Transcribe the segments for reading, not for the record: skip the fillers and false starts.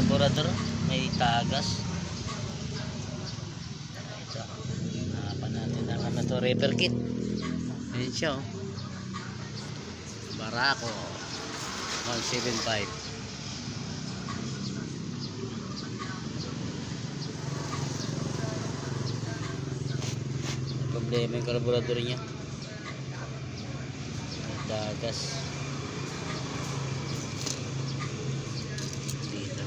carburetor, may tagas. Ito, hanapan natin ang ano to, repair kit. Ayan siya, oh. Barako 175. Problema yung carburetor niya, may tagas dito.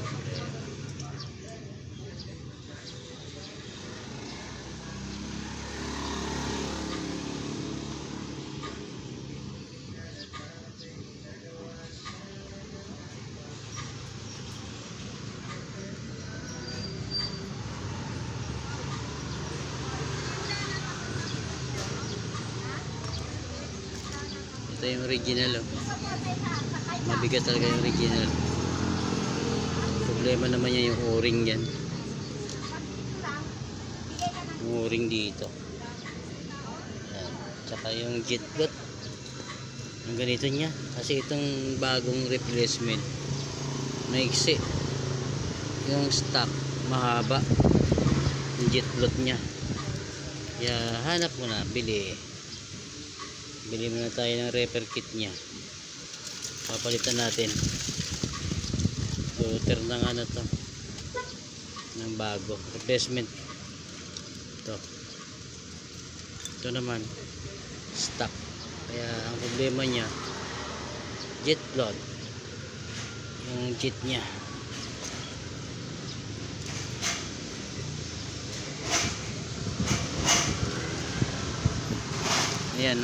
Ito yung original, oh. Mabigat talaga yung original. Problema naman niya yung o-ring yan. Yung o-ring dito. Yan. Tsaka yung jet block, yung ganito niya. Kasi itong bagong replacement, maiksi. Yung stock mahaba, yung jet block niya. Kaya hanap mo na, bili muna tayo ng repair kit niya. Papalitan natin router ng ano to, ng bago replacement. Ito naman stock. Kaya ang problema niya, jet block, yung jet niya. Ayan,